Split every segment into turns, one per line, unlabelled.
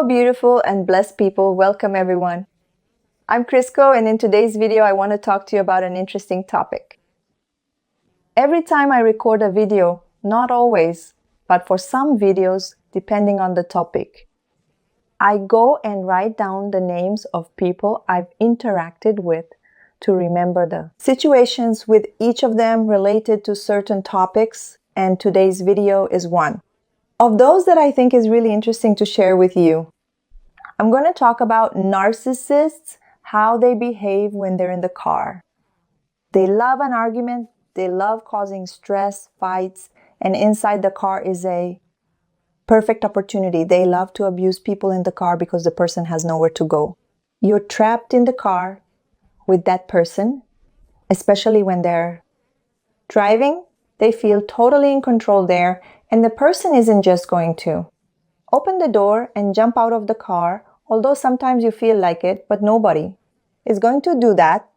beautiful and blessed people, welcome everyone. I'm Crisco, and in today's video I want to talk to you about an interesting topic. Every time I record a video, not always, but for some videos, depending on the topic, I go and write down the names of people I've interacted with to remember the situations with each of them related to certain topics, and today's video is one of those that I think is really interesting to share with you. I'm going to talk about narcissists, how they behave when they're in the car. They love an argument, they love causing stress, fights, and inside the car is a perfect opportunity. They love to abuse people in the car because the person has nowhere to go. You're trapped in the car with that person, especially when they're driving. They feel totally in control there, and the person isn't just going to open the door and jump out of the car, although sometimes you feel like it, but nobody is going to do that.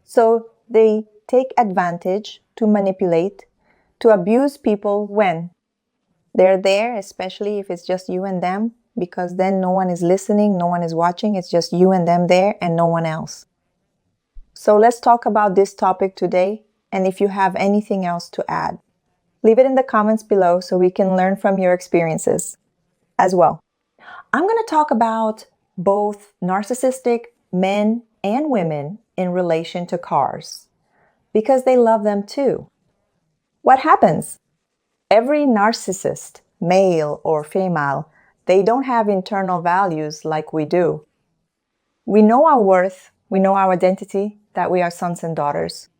So they take advantage to manipulate, to abuse people when they're there, especially if it's just you and them, because then no one is listening, no one is watching, it's just you and them there and no one else. So let's talk about this topic today, and if you have anything else to add, leave it in the comments below so we can learn from your experiences as well. I'm going to talk about both narcissistic men and women in relation to cars, because they love them too. What happens? Every narcissist, male or female, they don't have internal values like we do. We know our worth, we know our identity, that we are sons and daughters.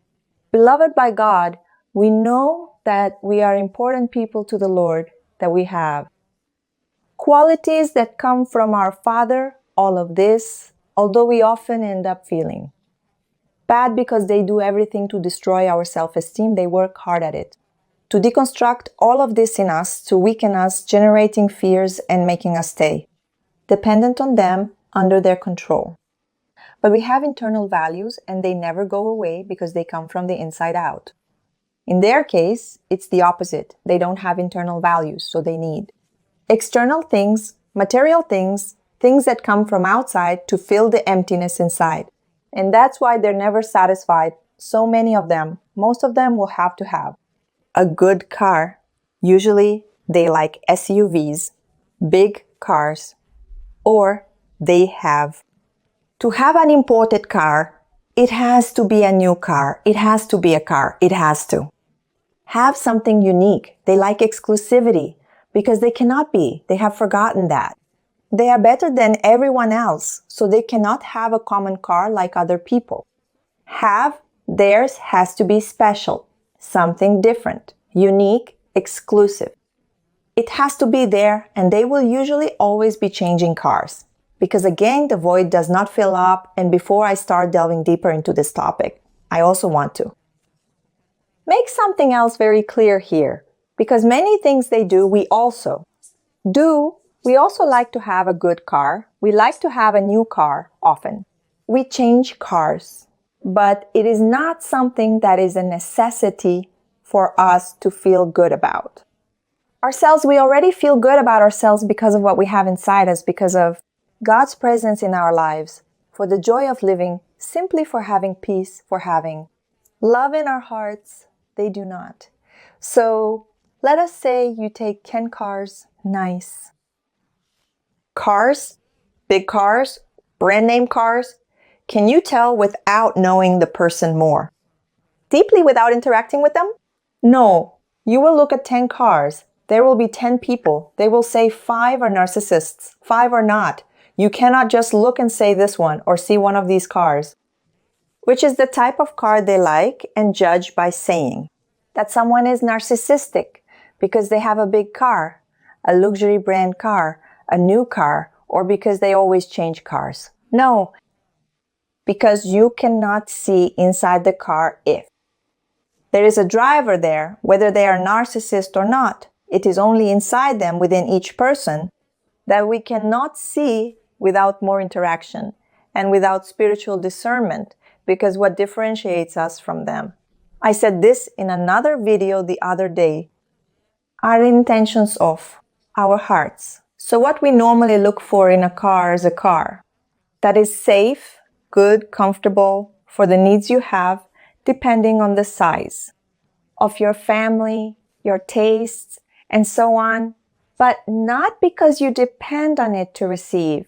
Beloved by God, we know that we are important people to the Lord, that we have qualities that come from our Father, all of this, although we often end up feeling bad because they do everything to destroy our self-esteem. They work hard at it, to deconstruct all of this in us, to weaken us, generating fears and making us stay dependent on them, under their control. But we have internal values and they never go away because they come from the inside out. In their case, it's the opposite. They don't have internal values, so they need external things, material things, things that come from outside to fill the emptiness inside. And that's why they're never satisfied. So many of them, most of them will have to have a good car. Usually they like SUVs, big cars, or they have to have an imported car. It has to be a new car. It has to be a car. It has to have something unique. They like exclusivity because they cannot be. They have forgotten that. They are better than everyone else, so they cannot have a common car like other people. Theirs has to be special, something different, unique, exclusive. It has to be there, and they will usually always be changing cars. Because again, the void does not fill up, and before I start delving deeper into this topic, I also want to make something else very clear here. Because many things they do, we also do. We also like to have a good car. We like to have a new car often. We change cars, but it is not something that is a necessity for us to feel good about. Ourselves, we already feel good about ourselves because of what we have inside us, because of God's presence in our lives, for the joy of living, simply for having peace, for having love in our hearts. They do not. So let us say you take 10 cars, nice cars, big cars, brand name cars. Can you tell without knowing the person more deeply, without interacting with them? No, you will look at 10 cars. There will be 10 people. They will say 5 are narcissists, 5 are not. You cannot just look and say this one or see one of these cars, which is the type of car they like, and judge by saying that someone is narcissistic because they have a big car, a luxury brand car, a new car, or because they always change cars. No, because you cannot see inside the car if there is a driver there, whether they are narcissist or not. It is only inside them, within each person, that we cannot see without more interaction and without spiritual discernment, because what differentiates us from them. I said this in another video the other day. Our intentions of our hearts. So what we normally look for in a car is a car that is safe, good, comfortable for the needs you have, depending on the size of your family, your tastes, and so on, but not because you depend on it to receive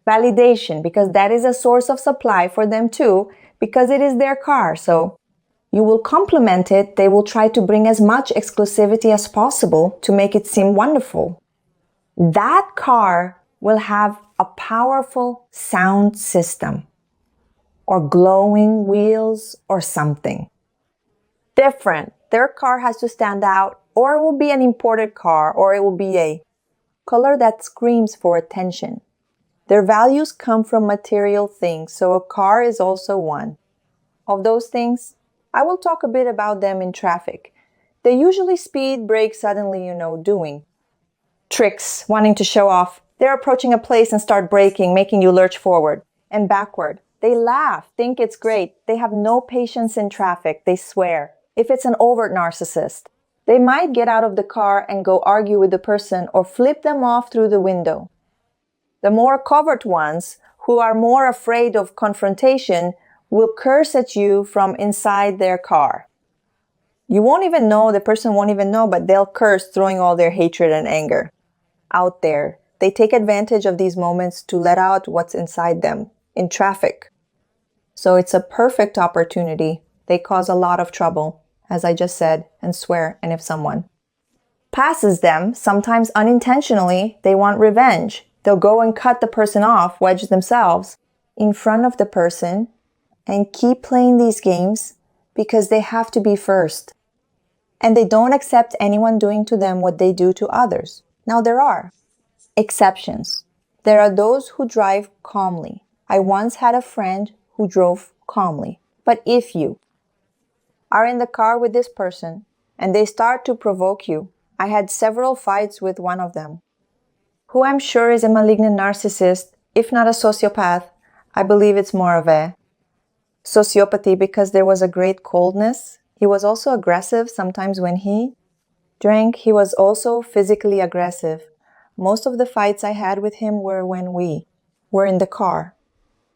validation, because that is a source of supply for them too, because it is their car. So you will compliment it. They will try to bring as much exclusivity as possible to make it seem wonderful. That car will have a powerful sound system or glowing wheels or something different. Their car has to stand out, or it will be an imported car, or it will be a color that screams for attention. Their values come from material things, so a car is also one of those things. I will talk a bit about them in traffic. They usually speed, brake suddenly, doing tricks, wanting to show off. They're approaching a place and start braking, making you lurch forward and backward. They laugh, think it's great. They have no patience in traffic. They swear. If it's an overt narcissist, they might get out of the car and go argue with the person or flip them off through the window. The more covert ones, who are more afraid of confrontation, will curse at you from inside their car. You won't even know, the person won't even know, but they'll curse, throwing all their hatred and anger out there. They take advantage of these moments to let out what's inside them in traffic. So it's a perfect opportunity. They cause a lot of trouble, as I just said, and swear. And if someone passes them, sometimes unintentionally, they want revenge. They'll go and cut the person off, wedge themselves in front of the person, and keep playing these games because they have to be first. And they don't accept anyone doing to them what they do to others. Now, there are exceptions. There are those who drive calmly. I once had a friend who drove calmly. But if you are in the car with this person and they start to provoke you, I had several fights with one of them, who I'm sure is a malignant narcissist, if not a sociopath. I believe it's more of a sociopathy because there was a great coldness. He was also aggressive. Sometimes when he drank, he was also physically aggressive. Most of the fights I had with him were when we were in the car.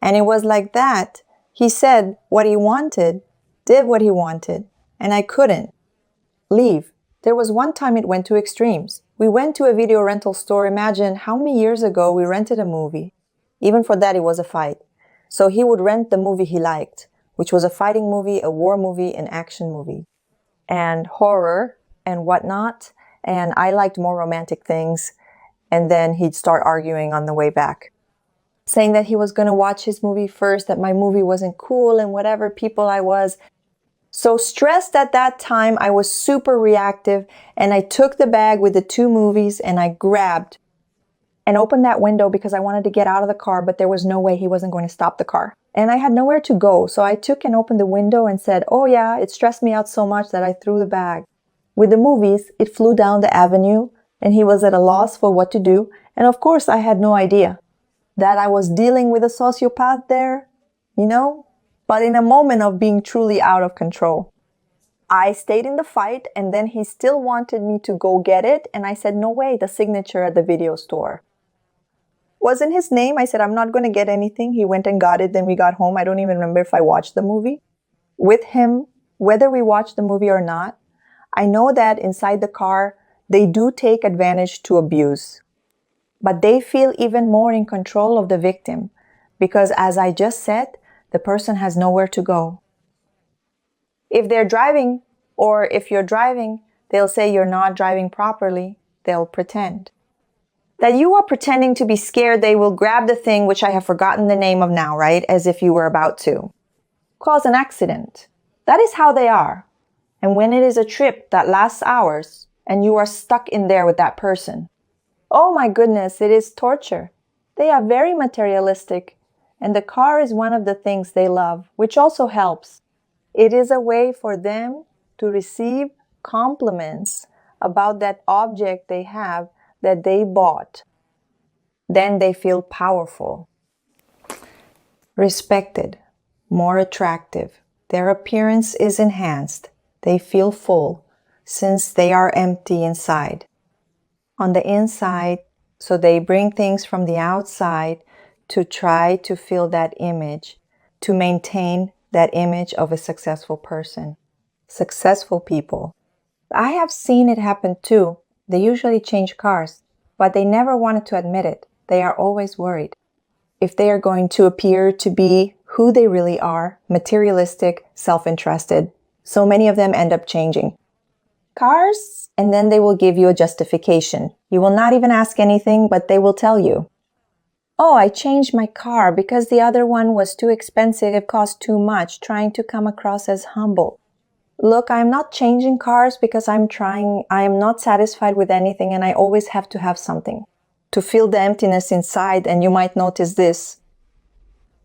And it was like that. He said what he wanted, did what he wanted, and I couldn't leave. There was one time it went to extremes. We went to a video rental store. Imagine how many years ago we rented a movie. Even for that, it was a fight. So he would rent the movie he liked, which was a fighting movie, a war movie, an action movie, and horror and whatnot. And I liked more romantic things. And then he'd start arguing on the way back, saying that he was going to watch his movie first, that my movie wasn't cool, and whatever people I was. So stressed at that time, I was super reactive, and I took the bag with the 2 movies and I grabbed and opened that window because I wanted to get out of the car, but there was no way he wasn't going to stop the car. And I had nowhere to go, so I took and opened the window and said, oh yeah, it stressed me out so much that I threw the bag. With the movies, it flew down the avenue, and he was at a loss for what to do. And of course, I had no idea that I was dealing with a sociopath there, but in a moment of being truly out of control. I stayed in the fight, and then he still wanted me to go get it, and I said, no way, the signature at the video store wasn't his name. I said, I'm not going to get anything. He went and got it, then we got home. I don't even remember if I watched the movie with him, whether we watched the movie or not. I know that inside the car, they do take advantage to abuse, but they feel even more in control of the victim because, as I just said, the person has nowhere to go. If they're driving, or if you're driving, they'll say you're not driving properly. They'll pretend that you are pretending to be scared. They will grab the thing, which I have forgotten the name of now, right? As if you were about to cause an accident. That is how they are. And when it is a trip that lasts hours and you are stuck in there with that person, oh my goodness, it is torture. They are very materialistic, and the car is one of the things they love, which also helps. It is a way for them to receive compliments about that object they have that they bought. Then they feel powerful, respected, more attractive. Their appearance is enhanced. They feel full since they are empty inside. On the inside, So they bring things from the outside to try to fill that image, to maintain that image of a successful person. Successful people. I have seen it happen too. They usually change cars, but they never wanted to admit it. They are always worried if they are going to appear to be who they really are, materialistic, self-interested. So many of them end up changing cars, and then they will give you a justification. You will not even ask anything, but they will tell you, oh, I changed my car because the other one was too expensive, it cost too much, trying to come across as humble. Look, I'm not changing cars because I am not satisfied with anything, and I always have to have something to fill the emptiness inside. And you might notice this.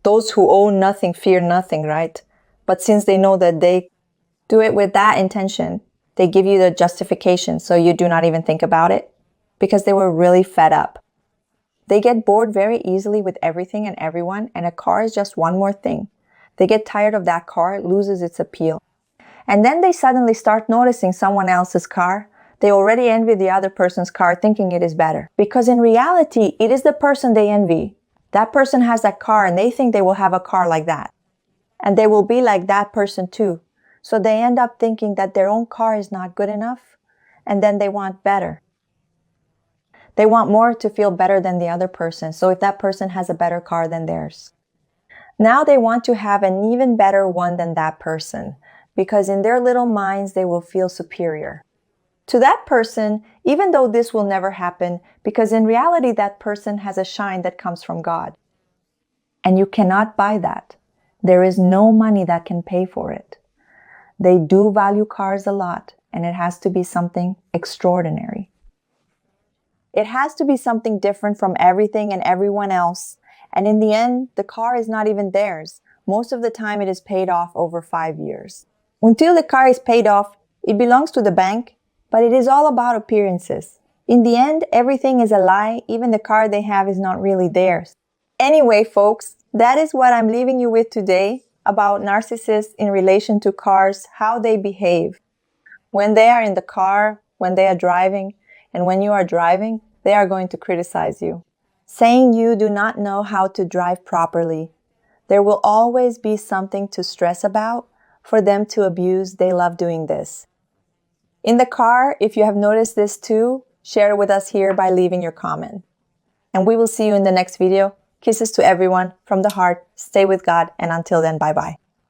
Those who own nothing fear nothing, right? But since they know that they do it with that intention, they give you the justification so you do not even think about it because they were really fed up. They get bored very easily with everything and everyone, and a car is just one more thing. They get tired of that car, it loses its appeal. And then they suddenly start noticing someone else's car. They already envy the other person's car, thinking it is better. Because in reality, it is the person they envy. That person has that car and they think they will have a car like that. And they will be like that person too. So they end up thinking that their own car is not good enough, and then they want better. They want more to feel better than the other person. So if that person has a better car than theirs, now they want to have an even better one than that person, because in their little minds, they will feel superior to that person, even though this will never happen, because in reality, that person has a shine that comes from God. And you cannot buy that. There is no money that can pay for it. They do value cars a lot, and it has to be something extraordinary. It has to be something different from everything and everyone else. And in the end, the car is not even theirs. Most of the time, it is paid off over 5 years. Until the car is paid off, it belongs to the bank, but it is all about appearances. In the end, everything is a lie. Even the car they have is not really theirs. Anyway, folks, that is what I'm leaving you with today about narcissists in relation to cars, how they behave. When they are in the car, when they are driving, and when you are driving, they are going to criticize you, saying you do not know how to drive properly. There will always be something to stress about for them to abuse. They love doing this. In the car, if you have noticed this too, share it with us here by leaving your comment. And we will see you in the next video. Kisses to everyone from the heart. Stay with God. And until then, bye-bye.